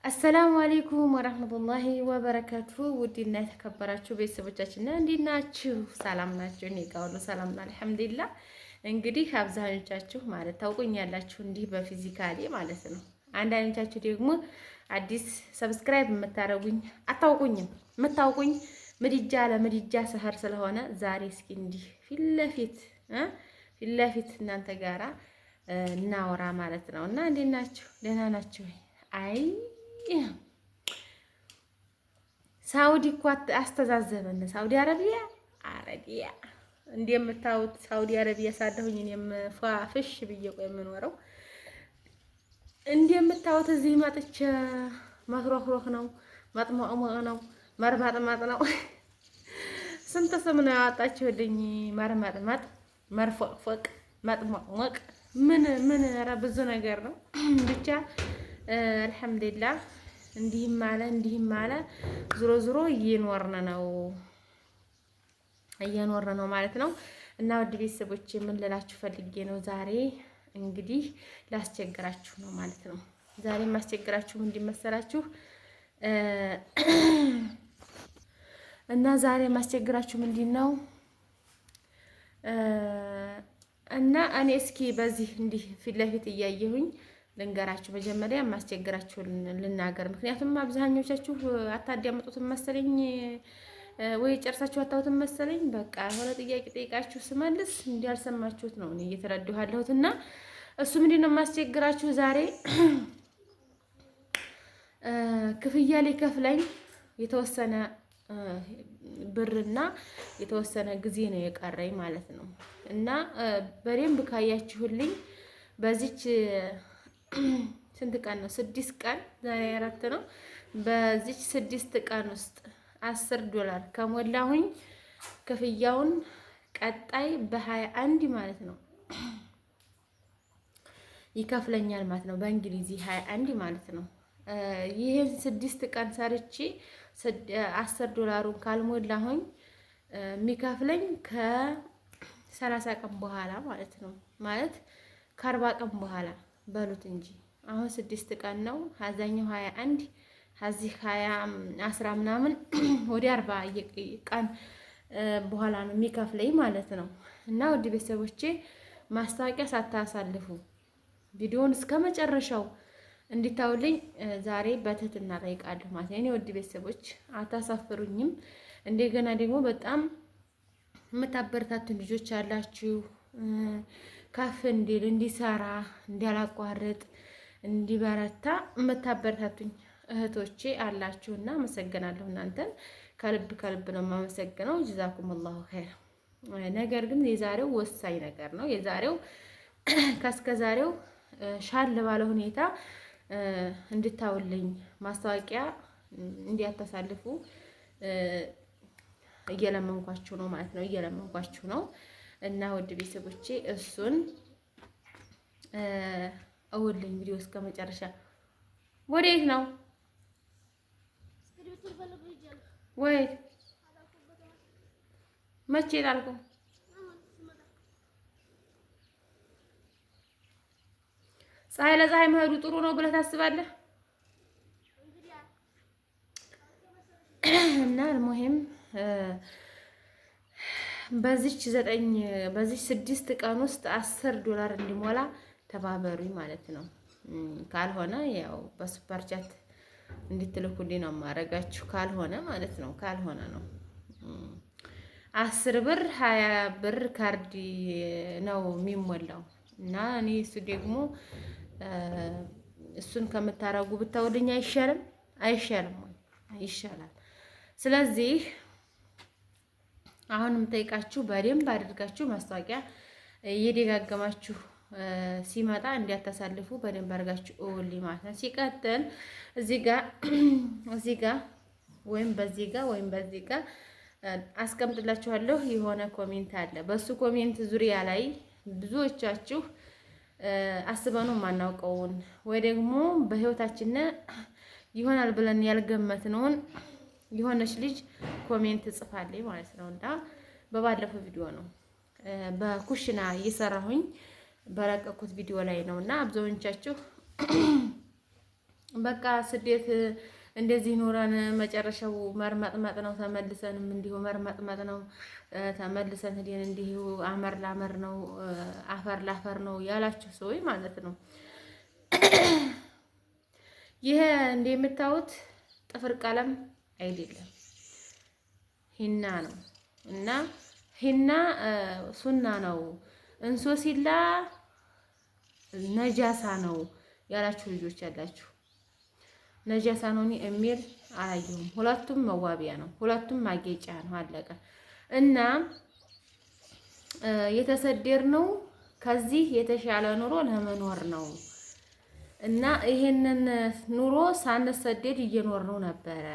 አሰላሙ አሌይኩም ወረህመቱላሂ ወበረካቱ። ውድና የተከበራችሁ ቤተሰቦቻችን እንዴት ናችሁ? ሰላም ናችሁ? እኔ ጋር ሁሉ ሰላም ነው አልሐምዱሊላህ። እንግዲህ አብዛኞቻችሁ ማለት ታውቁኛላችሁ እንዲህ በፊዚካሊ ማለት ነው። አንዳንዶቻችሁ ደግሞ አዲስ ሰብስክራይብ የምታደርጉኝ አታውቁኝም። የምታውቁኝ ምድጃ ለምድጃ ሰህር ስለሆነ ዛሬ እስኪ እንዲህ ፊት ለፊት እናንተ ጋራ እናወራ ማለት ነው። እና እንዴት ናችሁ? ደህና ናችሁ? አይ ሳውዲ እኮ አስተዛዘበን። ሳውዲ አረቢያ እንደምታዩት ሳውዲ አረቢያ ሳለሁኝ እኔም ፏፍሽ ብዬ ቆይ የምኖረው እንደምታዩት እዚህ መጥቼ መክሮክሮክ ነው፣ መጥሞቅሞቅ ነው፣ መርማጥማጥ ነው። ስንት ስም ነው ያወጣችሁልኝ? መርማጥማጥ፣ መርፎቅፎቅ፣ መጥሞቅሞቅ ምን ኧረ ብዙ ነገር ነው ብቻ አልሐምዱሊላህ። እንዲህም አለ ዞሮ እየኖርን ነው ማለት ነው። እና ውድ ቤተሰቦቼ ምን ልላችሁ ፈልጌ ነው ዛሬ እንግዲህ ላስቸግራችሁ ነው ማለት ነው። ዛሬ ማስቸግራችሁ ምንድን መሰላችሁ? እና ዛሬ ማስቸግራችሁ ምንድን ነው? እና እኔ እስኪ በዚህ እንዲህ ፊት ለፊት እያየሁኝ ልንገራችሁ። መጀመሪያ ማስቸግራችሁ ልናገር። ምክንያቱም አብዛኞቻችሁ አታዳምጡትም መሰለኝ ወይ ጨርሳችሁ አታውትም መሰለኝ። በቃ የሆነ ጥያቄ ጠይቃችሁ ስመልስ እንዲያልሰማችሁት ነው እኔ እየተረዳሁ ያለሁት። እና እሱ ምንድነው ማስቸግራችሁ ዛሬ ክፍያ ሊከፍለኝ የተወሰነ ብርና የተወሰነ ጊዜ ነው የቀረኝ ማለት ነው። እና በደንብ ካያችሁልኝ በዚች ስንት ቀን ነው? 6 ቀን ዛሬ 4 ነው። በዚች 6 ቀን ውስጥ $10 ከሞላሁኝ ክፍያውን ቀጣይ በ21 ማለት ነው ይከፍለኛል ማለት ነው። በእንግሊዝ 21 ማለት ነው። ይሄን 6 ቀን ሰርቼ $10 ካልሞላሁኝ የሚከፍለኝ ከ30 ቀን በኋላ ማለት ነው። ማለት ከ40 ቀን በኋላ በሉት እንጂ አሁን 6 ቀን ነው። አዛኛው 21 እዚህ 10 ምናምን ወደ 40 ቀን በኋላ ነው የሚከፍለኝ ማለት ነው። እና ውድ ቤተሰቦቼ ማስታወቂያ ሳታሳልፉ ቪዲዮውን እስከ መጨረሻው እንዲታውልኝ ዛሬ በትህትና ጠይቃለሁ ማለት ነው። እኔ ውድ ቤተሰቦች አታሳፍሩኝም። እንደገና ደግሞ በጣም የምታበረታቱን ልጆች ያላችሁ ከፍ እንዲል እንዲሰራ እንዲያላቋርጥ እንዲበረታ የምታበረታቱኝ እህቶቼ አላችሁና አመሰግናለሁ። እናንተን ከልብ ነው የማመሰግነው። ጀዛኩሙላሁ ኸይር። ነገር ግን የዛሬው ወሳኝ ነገር ነው። የዛሬው ከስከዛሬው ሻል ባለ ሁኔታ እንድታውልኝ ማስታወቂያ እንዲያታሳልፉ እየለመንኳችሁ ነው ማለት ነው። እየለመንኳችሁ ነው። እና ውድ ቤተሰቦቼ እሱን እውልኝ ቪዲዮ እስከ መጨረሻ። ወዴት ነው ወይ መቼ ላልኩ ፀሐይ ለፀሐይ መሄዱ ጥሩ ነው ብለህ ታስባለህ? እና አልሙሂም በዚች 6 ቀን ውስጥ $10 እንዲሞላ ተባበሩኝ ማለት ነው። ካልሆነ ያው በሱፐር ቻት እንድትልኩልኝ ነው የማደርጋችሁ። ካልሆነ ማለት ነው። ካልሆነ ነው 10 ብር 20 ብር ካርድ ነው የሚሞላው። እና እኔ እሱ ደግሞ እሱን ከምታረጉ ብታውልኝ አይሻልም? አይሻልም ወይ? ይሻላል። ስለዚህ አሁንም ጠይቃችሁ በደንብ አድርጋችሁ ማስታወቂያ እየደጋገማችሁ ሲመጣ እንዲያታሳልፉ በደንብ አድርጋችሁ እውልኝ ማለት ነው። ሲቀጥል እዚህ ጋር ወይም በዚህ ጋር አስቀምጥላችኋለሁ የሆነ ኮሜንት አለ። በሱ ኮሜንት ዙሪያ ላይ ብዙዎቻችሁ አስበነው የማናውቀውን ወይ ደግሞ በህይወታችን ይሆናል ብለን ያልገመትነውን የሆነች ልጅ ኮሜንት ጽፋለች ማለት ነው። እና በባለፈው ቪዲዮ ነው በኩሽና እየሰራሁኝ በለቀኩት ቪዲዮ ላይ ነው። እና አብዛኞቻችሁ በቃ ስደት እንደዚህ ኖረን መጨረሻው መርመጥመጥ ነው። ተመልሰንም እንዲሁ መርመጥመጥ ነው። ተመልሰን ሄደን እንዲሁ አመር ላመር ነው፣ አፈር ላፈር ነው ያላችሁ ሰዎች ማለት ነው። ይሄ እንደምታዩት ጥፍር ቀለም አይደለም ሂና ነው። እና ሂና ሱና ነው፣ እንሶሲላ ነጃሳ ነው ያላችሁ ልጆች ያላችሁ ነጃሳ ነው የሚል አላየሁም። ሁለቱም መዋቢያ ነው፣ ሁለቱም ማጌጫ ነው። አለቀ። እና የተሰደድነው ከዚህ የተሻለ ኑሮ ለመኖር ነው። እና ይሄንን ኑሮ ሳንሰደድ እየኖርነው ነበረ።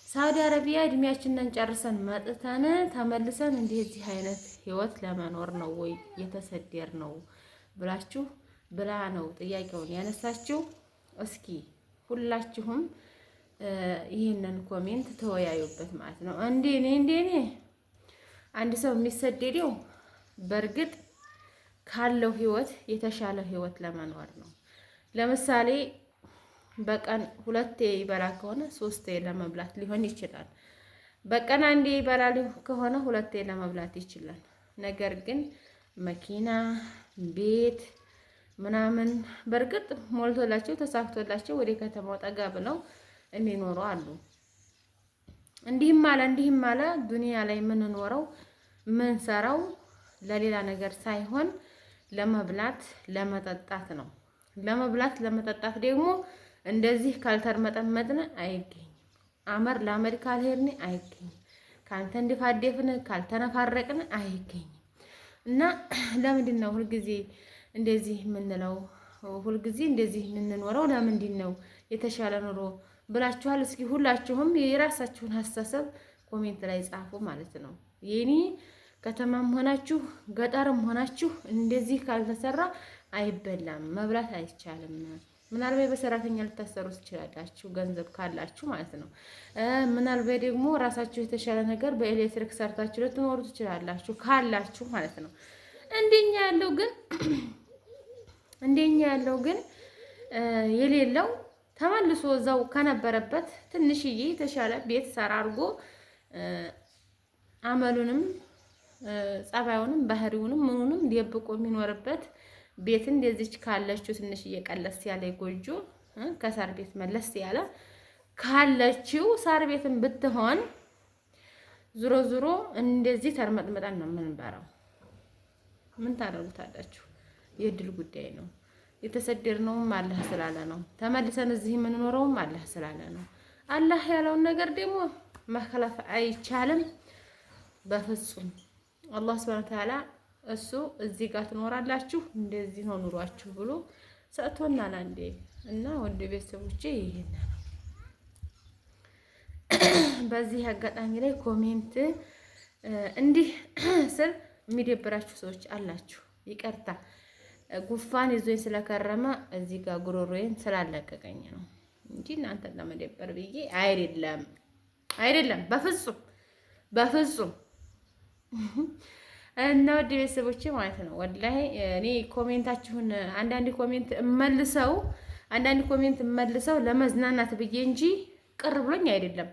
ሳውዲ አረቢያ እድሜያችንን ጨርሰን መጥተን ተመልሰን እንደዚህ አይነት ህይወት ለመኖር ነው ወይ የተሰደድነው ብላችሁ ብላ ነው ጥያቄውን ያነሳችሁ። እስኪ ሁላችሁም ይህንን ኮሜንት ተወያዩበት ማለት ነው። እንደኔ አንድ ሰው የሚሰደደው በእርግጥ ካለው ህይወት የተሻለ ህይወት ለመኖር ነው። ለምሳሌ በቀን 2 ይበላ ከሆነ 3 ለመብላት ሊሆን ይችላል። በቀን 1 ይበላ ከሆነ 2 ለመብላት ይችላል። ነገር ግን መኪና፣ ቤት ምናምን በእርግጥ ሞልቶላቸው ተሳክቶላቸው ወደ ከተማው ጠጋ ብለው የሚኖሩ አሉ። እንዲህም አለ ዱንያ ላይ የምንኖረው የምንሰራው ለሌላ ነገር ሳይሆን ለመብላት ለመጠጣት ነው። ለመብላት ለመጠጣት ደግሞ እንደዚህ ካልተርመጠመጥን አይገኝም። አመር ለአመድ ካልሄድን አይገኝም። ካልተንደፋደፍን ካልተነፋረቅን አይገኝም። እና ለምንድን ነው ሁልጊዜ እንደዚህ የምንለው? ሁልጊዜ እንደዚህ የምንኖረው ለምንድን ነው? የተሻለ ኑሮ ብላችኋል። እስኪ ሁላችሁም የራሳችሁን አስተሳሰብ ኮሜንት ላይ ጻፉ ማለት ነው። የኔ ከተማም ሆናችሁ ገጠርም ሆናችሁ እንደዚህ ካልተሰራ አይበላም፣ መብላት አይቻልም። ምናልባት በሰራተኛ ልታሰሩ ትችላላችሁ፣ ገንዘብ ካላችሁ ማለት ነው። ምናልባት ደግሞ ራሳችሁ የተሻለ ነገር በኤሌክትሪክ ሰርታችሁ ልትኖሩ ትችላላችሁ ካላችሁ ማለት ነው። እንደኛ ያለው ግን የሌለው ተመልሶ እዛው ከነበረበት ትንሽዬ የተሻለ ቤት ሰራ አድርጎ አመሉንም ጸባዩንም ባህሪውንም ምኑንም ደብቆ የሚኖርበት ቤት እንደዚች ካለችው ትንሽዬ ቀለስ ያለ ጎጆ ከሳር ቤት መለስ ያለ ካለችው ሳር ቤትን ብትሆን ዙሮ እንደዚህ ተርመጥመጠን ነው የምንበራው። ምን ታደርጉታላችሁ? የድል ጉዳይ ነው። የተሰደድነውም አላህ ስላለ ነው። ተመልሰን እዚህ የምንኖረውም አላህ ስላለ ነው። አላህ ያለውን ነገር ደግሞ መخلፍ አይቻልም በፍጹም። አላህ ሱብሓነሁ ወተዓላ እሱ እዚህ ጋር ትኖራላችሁ እንደዚህ ነው ኑሯችሁ ብሎ ሰጥቶናል አንዴ። እና ወደ ቤተሰቦቼ ይሄን ነው። በዚህ አጋጣሚ ላይ ኮሜንት እንዲህ ስል የሚደብራችሁ ሰዎች አላችሁ። ይቅርታ ጉፋን ይዞኝ ስለከረመ እዚህ ጋር ጉሮሮዬን ስላለቀቀኝ ነው እንጂ እናንተን ለመደበር ብዬ አይደለም በፍጹም። እና ወደ ቤተሰቦቼ ማለት ነው ወላሂ እኔ ኮሜንታችሁን አንዳንድ ኮሜንት መልሰው ለመዝናናት ብዬ እንጂ ቅር ብሎኝ አይደለም።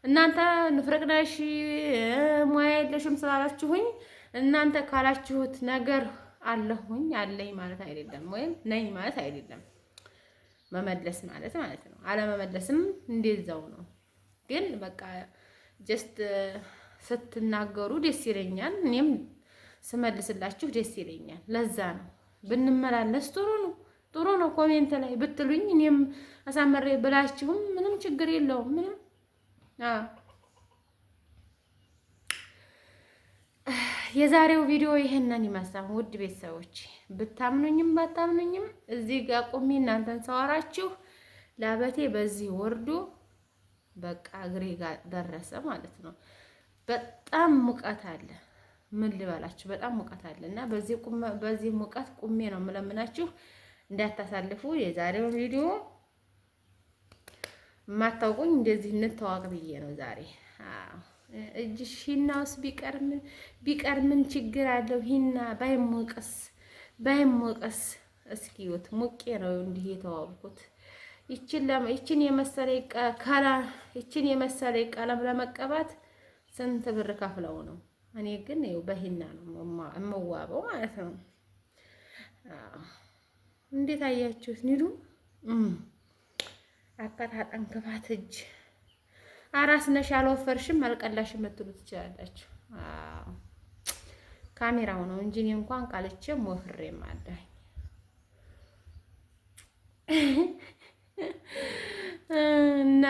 እናንተ ንፍረቅናሽ ሙያ የለሽም ስላላችሁኝ እናንተ ካላችሁት ነገር አለኝ ማለት አይደለም፣ ወይም ነኝ ማለት አይደለም። መመለስ ማለት ነው። አለመመለስም እንደዛው ነው። ግን በቃ ጀስት ስትናገሩ ደስ ይለኛል፣ እኔም ስመልስላችሁ ደስ ይለኛል። ለዛ ነው ብንመላለስ ጥሩ ነው። ኮሜንት ላይ ብትሉኝ እኔም አሳመሬ ብላችሁም ምንም ችግር የለውም። ምንም የዛሬው ቪዲዮ ይሄንን ይመስላል። ውድ ቤተሰቦች ብታምኑኝም ባታምኑኝም እዚህ ጋር ቆሜ እናንተን ሰዋራችሁ ላበቴ በዚህ ወርዶ በቃ እግሬ ጋር ደረሰ ማለት ነው። በጣም ሙቀት አለ። ምን ልበላችሁ? በጣም ሙቀት አለ እና በዚህ ሙቀት ቁሜ ነው የምለምናችሁ እንዳታሳልፉ። የዛሬው ቪዲዮ ማታውቁኝ እንደዚህ እንተዋወቅ ብዬ ነው ዛሬ። እጅሽ ሂናውስ ቢቀር ምን ችግር አለው? ሂና ባይሞቀስ እስኪዩት። ሙቄ ነው እንዲህ የተዋብኩት። ይችን የመሰለ ይችን የመሰለ ቀለም ለመቀባት ስንት ብር ከፍለው ነው? እኔ ግን ይኸው በሂና ነው የምዋበው ማለት ነው። እንዴት አያችሁት? ኒዱ አቀጣጠን ክፋት እጅ አራስ ነሽ አልወፈርሽም አልቀላሽም የምትሉ ትችላላችሁ። ካሜራው ነው እንጂ እኔ እንኳን ቃልቼም ወፍሬም አለኝ። እና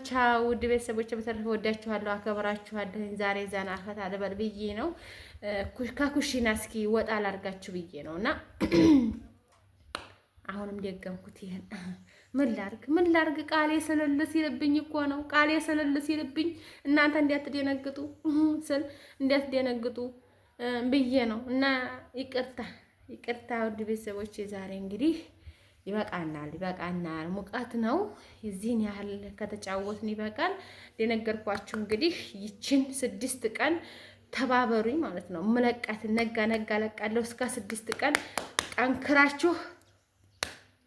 ቻው ውድ ቤተሰቦች፣ በተረፈ ወዳችኋለሁ፣ አከብራችኋለሁ። ዛሬ ዘና ፈታ ልበል ብዬ ነው ከኩሽና እስኪ ወጣ ላድርጋችሁ ብዬ ነው። እና አሁንም ደገምኩት ይሄን ምን ላርግ ቃሌ ስልል ሲልብኝ እኮ ነው። ቃሌ ስልል ሲልብኝ እናንተ እንዲያትደነግጡ ብዬ ነው። እና ይቅርታ ውድ ቤተሰቦች፣ ዛሬ እንግዲህ ይበቃናል። ሙቀት ነው። የዚህን ያህል ከተጫወትን ይበቃል። የነገርኳችሁ እንግዲህ ይችን 6 ቀን ተባበሩኝ ማለት ነው። መለቃት ነጋ ለቃለሁ እስከ 6 ቀን ጠንክራችሁ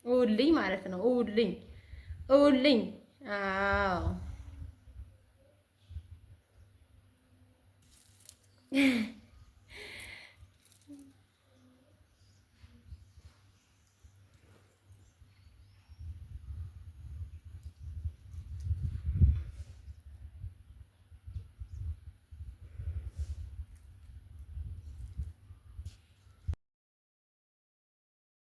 እውልኝ ማለት ነው። እውልኝ። አዎ